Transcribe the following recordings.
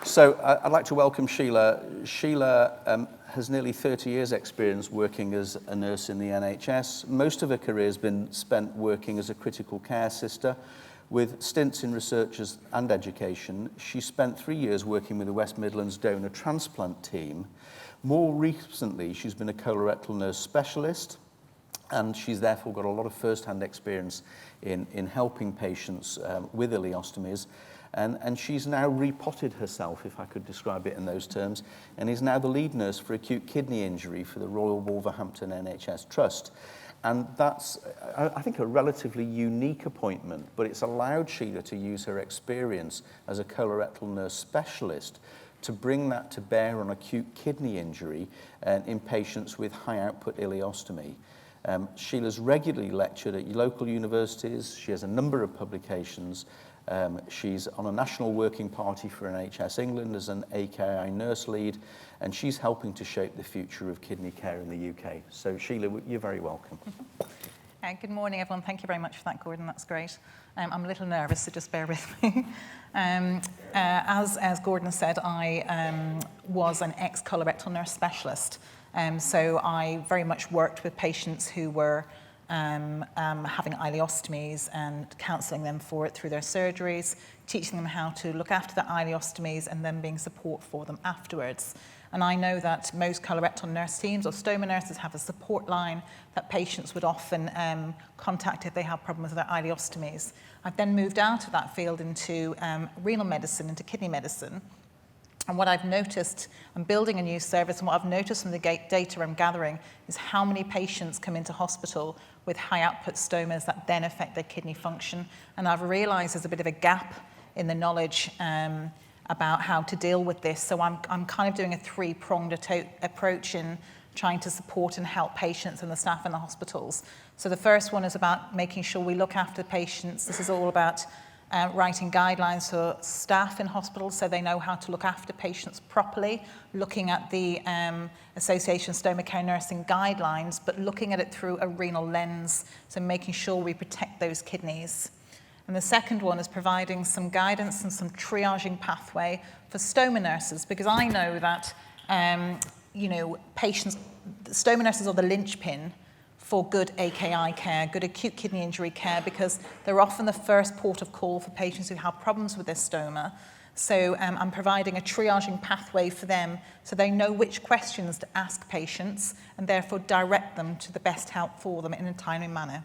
So I'd like to welcome Shelagh. Shelagh has nearly 30 years experience working as a nurse in the NHS. Most of her career has been spent working as a critical care sister with stints in research and education. She spent 3 years working with the West Midlands donor transplant team. More recently, she's been a colorectal nurse specialist, and she's therefore got a lot of first-hand experience in helping patients with ileostomies. And she's now repotted herself, if I could describe it in those terms, and is now the lead nurse for acute kidney injury for the Royal Wolverhampton NHS Trust. And that's, I think, a relatively unique appointment, but it's allowed Shelagh to use her experience as a colorectal nurse specialist to bring that to bear on acute kidney injury in patients with high-output ileostomy. Shelagh's regularly lectured at local universities. She has a number of publications. She's on a national working party for NHS England as an AKI nurse lead, and she's helping to shape the future of kidney care in the UK. So Shelagh, you're very welcome. Good morning, everyone. Thank you very much for that, Gordon. That's great. I'm a little nervous, so just bear with me. As Gordon said, I was an ex-colorectal nurse specialist. So I very much worked with patients who were having ileostomies and counselling them for it through their surgeries, teaching them how to look after the ileostomies and then being support for them afterwards. And I know that most colorectal nurse teams or stoma nurses have a support line that patients would often contact if they have problems with their ileostomies. I've then moved out of that field into renal medicine, into kidney medicine. And what I've noticed, I'm building a new service, and what I've noticed from the data I'm gathering is how many patients come into hospital with high output stomas that then affect their kidney function. And I've realized there's a bit of a gap in the knowledge about how to deal with this. So I'm kind of doing a three-pronged approach in trying to support and help patients and the staff in the hospitals. So the first one is about making sure we look after patients. This is all about writing guidelines for staff in hospitals so they know how to look after patients properly, looking at the Association of Stoma Care Nursing guidelines, but looking at it through a renal lens, so making sure we protect those kidneys. And the second one is providing some guidance and some triaging pathway for stoma nurses, because I know that patients, stoma nurses are the linchpin for good AKI care, good acute kidney injury care, because they're often the first port of call for patients who have problems with their stoma. So I'm providing a triaging pathway for them so they know which questions to ask patients and therefore direct them to the best help for them in a timely manner.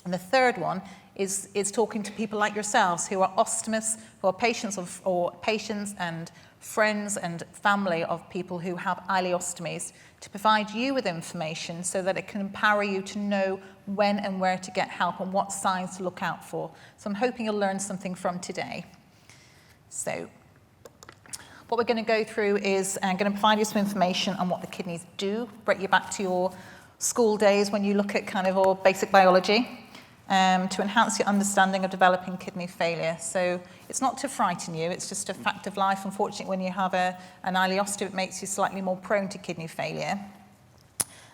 And the third one is talking to people like yourselves who are ostomists, who are patients and friends and family of people who have ileostomies, to provide you with information so that it can empower you to know when and where to get help and what signs to look out for. So I'm hoping you'll learn something from today. So what we're going to go through is I'm going to provide you some information on what the kidneys do, bring you back to your school days when you look at kind of all basic biology, to enhance your understanding of developing kidney failure. So it's not to frighten you, it's just a fact of life. Unfortunately, when you have an ileostomy, it makes you slightly more prone to kidney failure.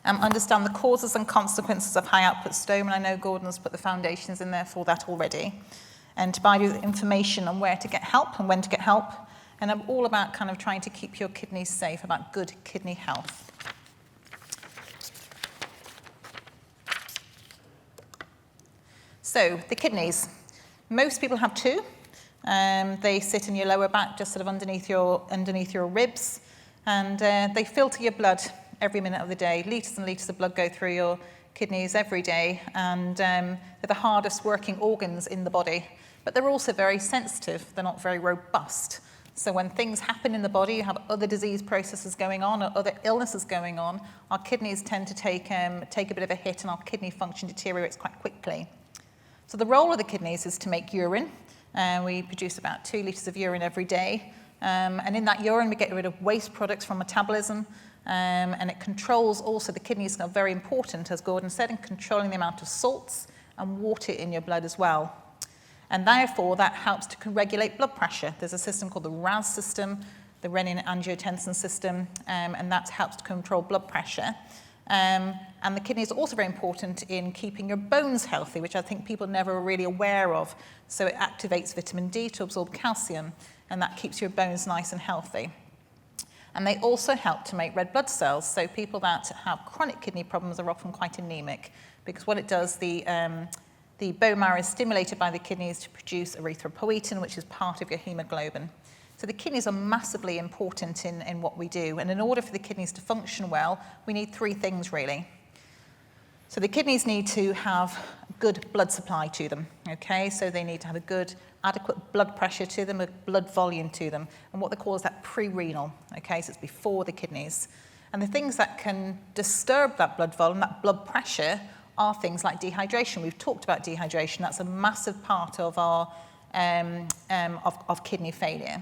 Understand the causes and consequences of high output stoma, and I know Gordon's put the foundations in there for that already. And to provide you with information on where to get help and when to get help. And I'm all about kind of trying to keep your kidneys safe, about good kidney health. So the kidneys, most people have two. They sit in your lower back, just sort of underneath your ribs, and they filter your blood every minute of the day. Litres and litres of blood go through your kidneys every day, and they're the hardest working organs in the body. But they're also very sensitive. They're not very robust. So when things happen in the body, you have other disease processes going on or other illnesses going on, our kidneys tend to take a bit of a hit, and our kidney function deteriorates quite quickly. So the role of the kidneys is to make urine. We produce about 2 litres of urine every day. And in that urine, we get rid of waste products from metabolism. And it controls also, the kidneys are very important, as Gordon said, in controlling the amount of salts and water in your blood as well. And therefore, that helps to regulate blood pressure. There's a system called the RAS system, the renin-angiotensin system, and that helps to control blood pressure. And the kidneys are also very important in keeping your bones healthy, which I think people are never really aware of. So it activates vitamin D to absorb calcium. and that keeps your bones nice and healthy. And they also help to make red blood cells. So people that have chronic kidney problems are often quite anemic, because what it does, the bone marrow is stimulated by the kidneys to produce erythropoietin, which is part of your hemoglobin. So the kidneys are massively important in what we do. And in order for the kidneys to function well, we need three things really. So the kidneys need to have good blood supply to them, okay? So they need to have a good, adequate blood pressure to them, a blood volume to them, and what they call is that pre-renal, okay? So it's before the kidneys. And the things that can disturb that blood volume, that blood pressure, are things like dehydration. We've talked about dehydration. That's a massive part of our of kidney failure.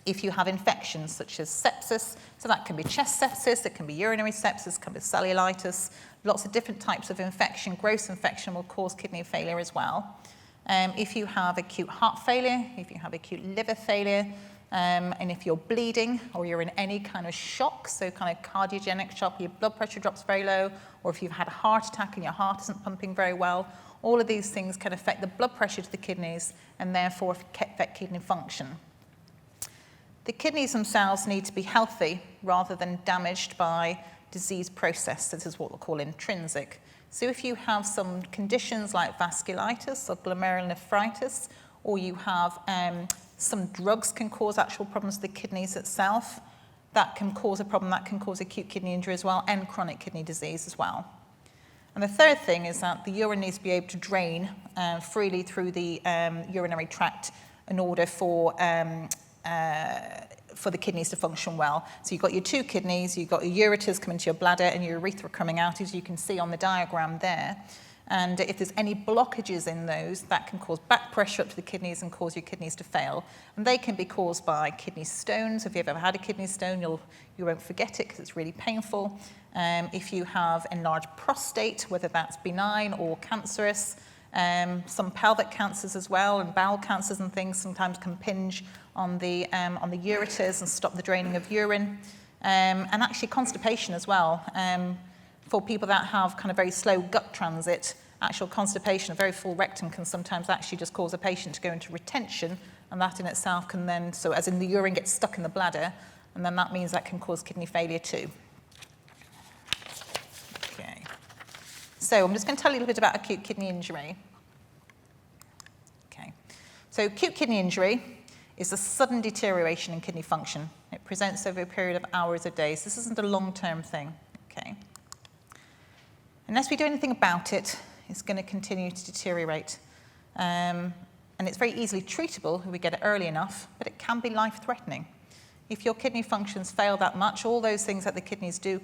If you have infections such as sepsis, so that can be chest sepsis, it can be urinary sepsis, it can be cellulitis, lots of different types of infection. Gross infection will cause kidney failure as well. If you have acute heart failure, if you have acute liver failure, and if you're bleeding or you're in any kind of shock, so kind of cardiogenic shock, your blood pressure drops very low, or if you've had a heart attack and your heart isn't pumping very well, all of these things can affect the blood pressure to the kidneys and therefore affect kidney function. The kidneys themselves need to be healthy rather than damaged by disease process. This is what we'll call intrinsic. So if you have some conditions like vasculitis or glomerulonephritis, or you have some drugs can cause actual problems with the kidneys itself, that can cause a problem, that can cause acute kidney injury as well, and chronic kidney disease as well. And the third thing is that the urine needs to be able to drain freely through the urinary tract in order for the kidneys to function well. So you've got your two kidneys, you've got your ureters coming to your bladder and your urethra coming out, as you can see on the diagram there. And if there's any blockages in those, that can cause back pressure up to the kidneys and cause your kidneys to fail. And they can be caused by kidney stones. If you've ever had a kidney stone, you won't forget it because it's really painful. If you have enlarged prostate, whether that's benign or cancerous, some pelvic cancers as well, and bowel cancers and things sometimes can impinge on the ureters and stop the draining of urine. And actually constipation as well. For people that have kind of very slow gut transit, actual constipation, a very full rectum can sometimes actually just cause a patient to go into retention, and that in itself can then, so as in the urine gets stuck in the bladder, and then that means that can cause kidney failure too. Okay. So I'm just going to tell you a little bit about acute kidney injury. Okay. So acute kidney injury is a sudden deterioration in kidney function. It presents over a period of hours or days. This isn't a long-term thing. Okay. Unless we do anything about it, it's going to continue to deteriorate. And it's very easily treatable if we get it early enough, but it can be life-threatening. If your kidney functions fail that much, all those things that the kidneys do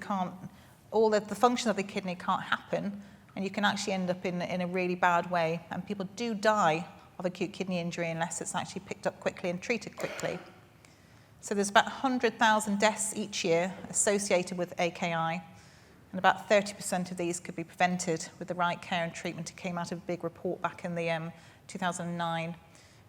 all the function of the kidney can't happen, and you can actually end up in a really bad way. And people do die of acute kidney injury unless it's actually picked up quickly and treated quickly. So there's about 100,000 deaths each year associated with AKI. And about 30% of these could be prevented with the right care and treatment. It came out of a big report back in the 2009.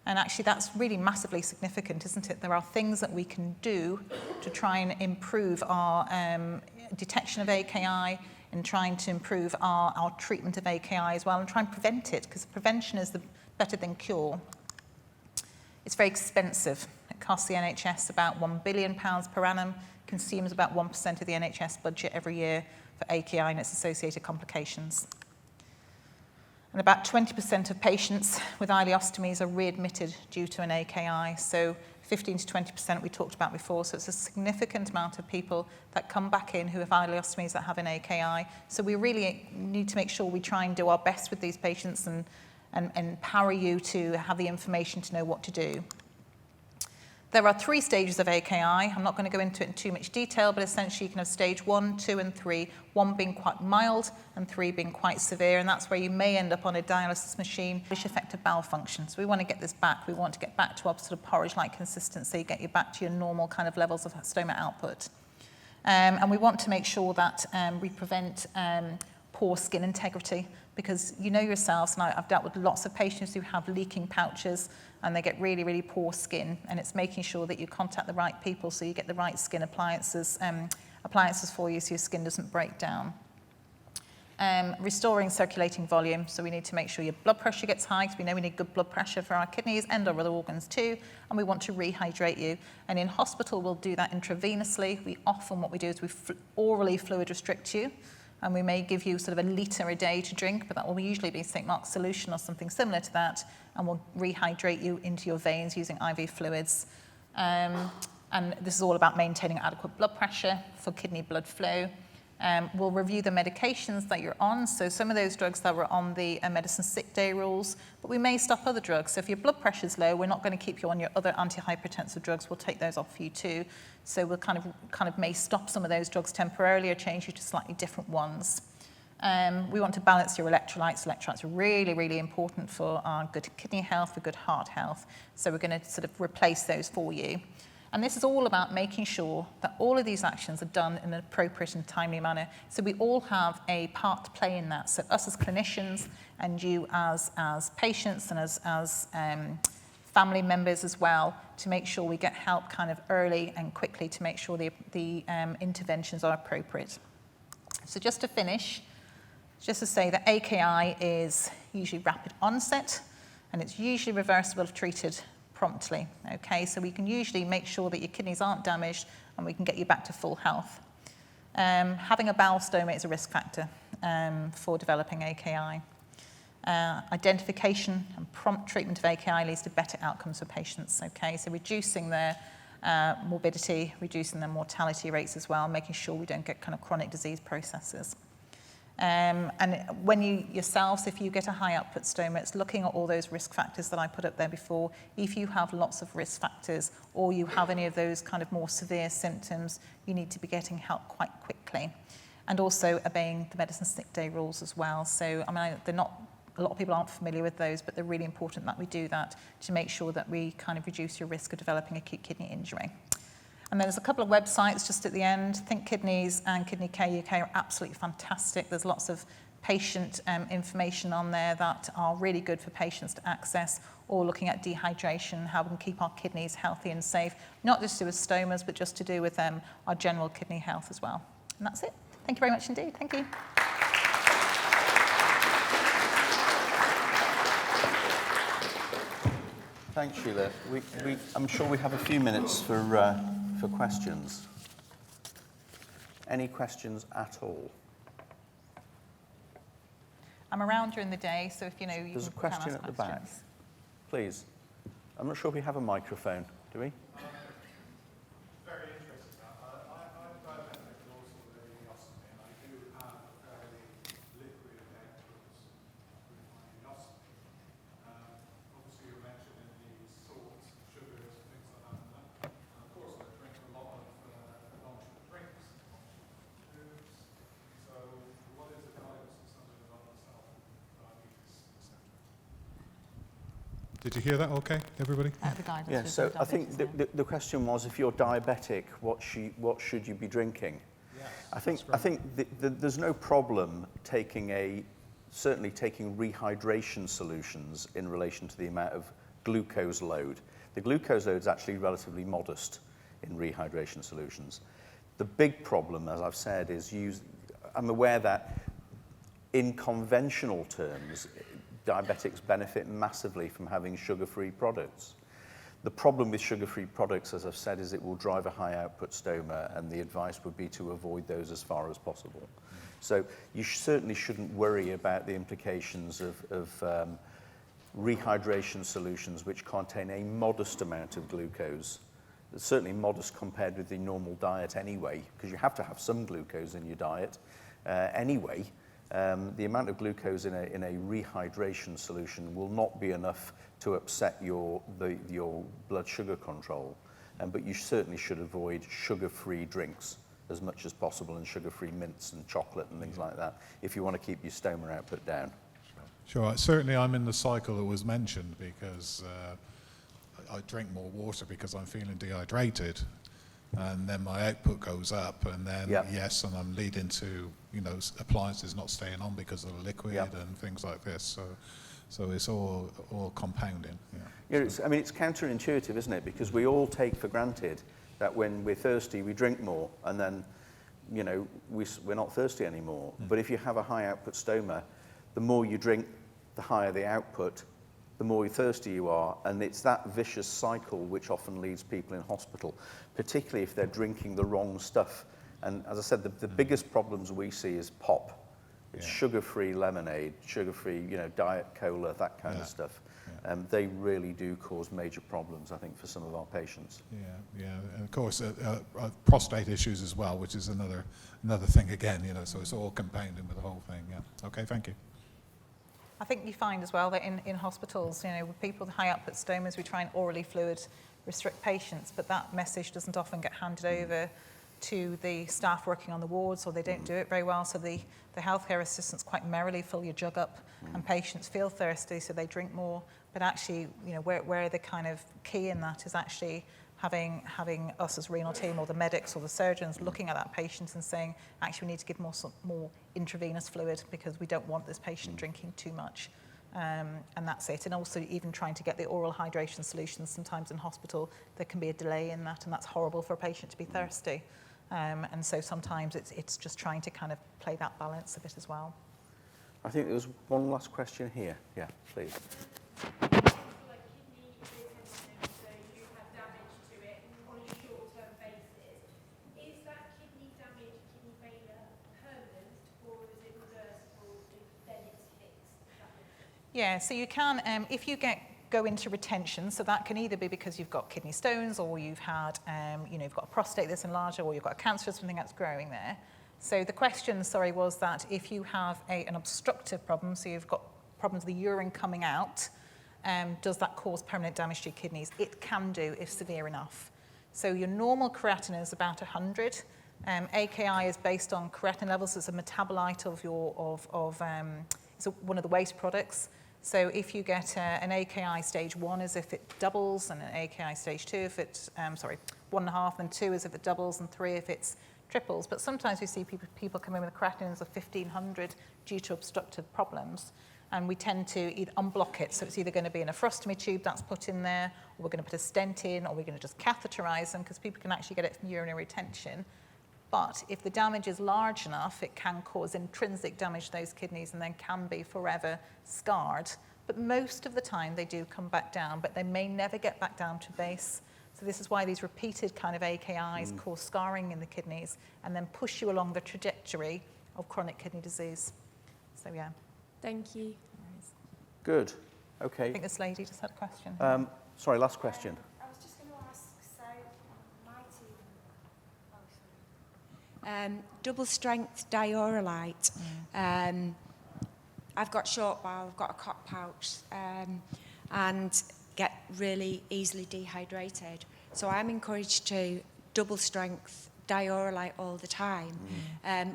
And actually that's really massively significant, isn't it? There are things that we can do to try and improve our detection of AKI and trying to improve our treatment of AKI as well and try and prevent it, because prevention is better than cure. It's very expensive. It costs the NHS about £1 billion per annum, consumes about 1% of the NHS budget every year for AKI and its associated complications. And about 20% of patients with ileostomies are readmitted due to an AKI, so 15 to 20% we talked about before, so it's a significant amount of people that come back in who have ileostomies that have an AKI. So we really need to make sure we try and do our best with these patients and empower you to have the information to know what to do. There are 3 stages of AKI. I'm not going to go into it in too much detail, but essentially you can have stage 1, 2, and 3, 1 being quite mild and 3 being quite severe, and that's where you may end up on a dialysis machine, which affects bowel function. So we want to get this back. We want to get back to our sort of porridge-like consistency, get you back to your normal kind of levels of stoma output. And we want to make sure that we prevent poor skin integrity, because you know yourselves, and I've dealt with lots of patients who have leaking pouches and they get really, really poor skin, and it's making sure that you contact the right people so you get the right skin appliances for you so your skin doesn't break down. Restoring circulating volume, so we need to make sure your blood pressure gets high, because we know we need good blood pressure for our kidneys and our other organs too, and we want to rehydrate you. And in hospital, we'll do that intravenously. What we do is we orally fluid restrict you, and we may give you sort of a litre a day to drink, but that will usually be St. Mark's solution or something similar to that, and we'll rehydrate you into your veins using IV fluids. And this is all about maintaining adequate blood pressure for kidney blood flow. We'll review the medications that you're on. So some of those drugs that were on the medicine sick day rules, but we may stop other drugs. So if your blood pressure is low, we're not going to keep you on your other antihypertensive drugs. We'll take those off for you too. So we'll kind of may stop some of those drugs temporarily or change you to slightly different ones. We want to balance your electrolytes. Electrolytes are really, really important for our good kidney health, for good heart health. So we're going to sort of replace those for you. And this is all about making sure that all of these actions are done in an appropriate and timely manner. So we all have a part to play in that. So us as clinicians and you as patients and as family members as well, to make sure we get help kind of early and quickly to make sure the interventions are appropriate. So just to finish, just to say that AKI is usually rapid onset, and it's usually reversible if treated promptly. Okay, so we can usually make sure that your kidneys aren't damaged and we can get you back to full health. Having a bowel stoma is a risk factor for developing AKI. Identification and prompt treatment of AKI leads to better outcomes for patients. Okay, so reducing their morbidity, reducing their mortality rates as well, making sure we don't get kind of chronic disease processes. And when you yourselves, if you get a high output stoma, it's looking at all those risk factors that I put up there before. If you have lots of risk factors or you have any of those kind of more severe symptoms, you need to be getting help quite quickly. And also obeying the medicine sick day rules as well. So, I mean, they're not, a lot of people aren't familiar with those, but they're really important that we do that to make sure that we kind of reduce your risk of developing acute kidney injury. And then there's a couple of websites just at the end. Think Kidneys and Kidney Care UK are absolutely fantastic. There's lots of patient information on there that are really good for patients to access, or looking at dehydration, how we can keep our kidneys healthy and safe, not just to do with stomas, but just to do with our general kidney health as well. And that's it. Thank you very much indeed. Thank you. Thanks, Shelagh. I'm sure we have a few minutes for questions. Any questions at all? I'm around during the day, so if you know, There's a question at the back. Please. I'm not sure if we have a microphone. Do we? Very interesting. I'm diabetic and also with ileostomy, and I do have fairly liquid electrodes with my ileostomy. Obviously, you mentioned in the salts, sugars, and things like that. And of course, I drink a lot of non-sugar drinks, foods. So, what is the guidance for somebody like myself, diabetes, etc.? Did you hear that okay, everybody? The guidance. Yeah, so I think the question was, if you're diabetic, what should you be drinking? Yes, I think there's no problem certainly taking rehydration solutions in relation to the amount of glucose load. The glucose load is actually relatively modest in rehydration solutions. The big problem, as I've said, is I'm aware that in conventional terms, diabetics benefit massively from having sugar-free products. The problem with sugar-free products, as I've said, is it will drive a high output stoma, and the advice would be to avoid those as far as possible. So you certainly shouldn't worry about the implications of rehydration solutions which contain a modest amount of glucose. It's certainly modest compared with the normal diet anyway, because you have to have some glucose in your diet anyway. The amount of glucose in a rehydration solution will not be enough to upset your blood sugar control, but you certainly should avoid sugar-free drinks as much as possible, and sugar-free mints and chocolate and things like that, if you want to keep your stoma output down. Sure. Certainly I'm in the cycle that was mentioned, because I drink more water because I'm feeling dehydrated, and then my output goes up, and then yes, and I'm leading to appliances not staying on because of the liquid and things like this. So it's all compounding. Yeah, it's counterintuitive, isn't it? Because we all take for granted that when we're thirsty we drink more, and then you know, we're not thirsty anymore. But if you have a high output stoma, the more you drink, the higher the output, the more thirsty you are. And it's that vicious cycle which often leaves people in hospital, particularly if they're drinking the wrong stuff. And as I said, the biggest problems we see is pop. It's sugar-free lemonade, sugar-free, you know, diet cola, that kind of stuff. They really do cause major problems, I think, for some of our patients. Yeah, and of course prostate issues as well, which is another thing again, you know. So it's all compounding with the whole thing. Yeah. Okay, thank you. I think you find as well that in hospitals, you know, with people with high output stomas, we try and orally fluid restrict patients, but that message doesn't often get handed over to the staff working on the wards, or they don't do it very well. So the healthcare assistants quite merrily fill your jug up, and patients feel thirsty, so they drink more. But actually, you know, where the kind of key in that is actually having us as renal team or the medics or the surgeons looking at that patient and saying, actually, we need to give more intravenous fluid because we don't want this patient drinking too much. And that's it. And also even trying to get the oral hydration solutions. Sometimes in hospital, there can be a delay in that, and that's horrible for a patient to be thirsty. And so sometimes it's just trying to kind of play that balance a bit as well. I think there was one last question here. Yeah, please. Like kidney retention, so you have damage to it on a short-term basis. Is that kidney damage, kidney failure, permanent, or is it reversible if then it's fixed? Yeah, so you can, if you go into retention, so that can either be because you've got kidney stones, or you've had, you know, you've got a prostate that's enlarged, or you've got a cancer or something that's growing there. So the question, was that if you have an obstructive problem, so you've got problems with the urine coming out, does that cause permanent damage to your kidneys? It can do if severe enough. So your normal creatinine is about 100. AKI is based on creatinine levels. It's a metabolite it's one of the waste products. So if you get an AKI stage 1 is if it doubles, and an AKI stage 2 if it's, 1.5, and 2 is if it doubles, and 3 if it's triples. But sometimes we see people come in with creatinines of 1,500 due to obstructive problems. And we tend to either unblock it. So it's either going to be an nephrostomy tube that's put in there, or we're going to put a stent in, or we're going to just catheterize them, because people can actually get it from urinary retention. But if the damage is large enough, it can cause intrinsic damage to those kidneys and then can be forever scarred. But most of the time they do come back down, but they may never get back down to base. So this is why these repeated kind of AKIs cause scarring in the kidneys and then push you along the trajectory of chronic kidney disease. So yeah. Thank you. Good. Okay. I think this lady just had a question. Sorry, last question. I was just going to ask, so my team, double strength diorolite. I've got short bowel, I've got a cock pouch, and get really easily dehydrated. So I'm encouraged to double strength diorolite all the time.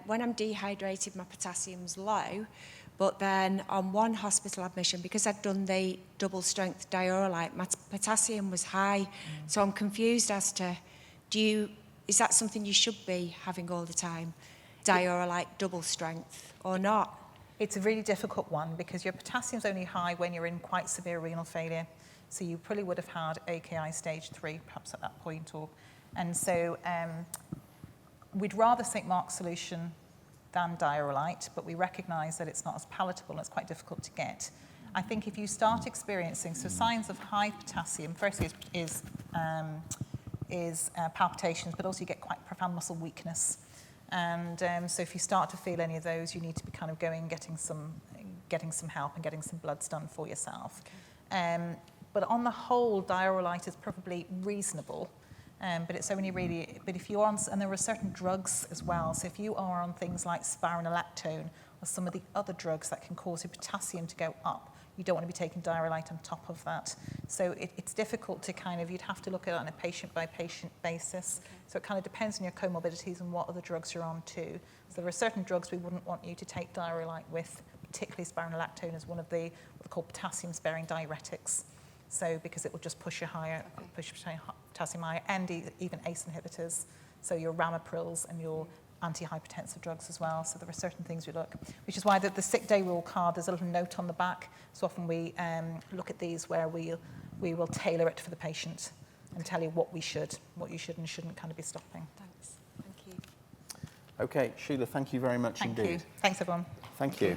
When I'm dehydrated, my potassium's low. But then on one hospital admission, because I'd done the double strength diorolite, my potassium was high. So I'm confused as to, is that something you should be having all the time? Diorolite double strength or not? It's a really difficult one because your potassium's only high when you're in quite severe renal failure. So you probably would have had AKI stage 3 perhaps at that point. And so we'd rather St. Mark's solution than diorolite, but we recognise that it's not as palatable and it's quite difficult to get. I think if you start experiencing, so signs of high potassium, firstly is palpitations, but also you get quite profound muscle weakness. And so if you start to feel any of those, you need to be kind of getting some help and getting some bloods done for yourself. But on the whole, diorolite is probably reasonable. But it's only really, but if you're on, and there are certain drugs as well, so if you are on things like spironolactone or some of the other drugs that can cause your potassium to go up, you don't want to be taking diorolite on top of that. So it's difficult to you'd have to look at it on a patient-by-patient basis. Okay. So it kind of depends on your comorbidities and what other drugs you're on too. So there are certain drugs we wouldn't want you to take diorolite with, particularly spironolactone is one of the, what are called potassium-sparing diuretics. So because it will just push you higher, push potassium higher, and even ACE inhibitors. So your ramiprils and your antihypertensive drugs as well. So there are certain things we look, which is why the sick day rule card, there's a little note on the back. So often we look at these where we will tailor it for the patient and tell you what you should and shouldn't kind of be stopping. Thanks. Thank you. Okay, Sheila, thank you very much Thank indeed. you. Thanks, everyone. Thank you.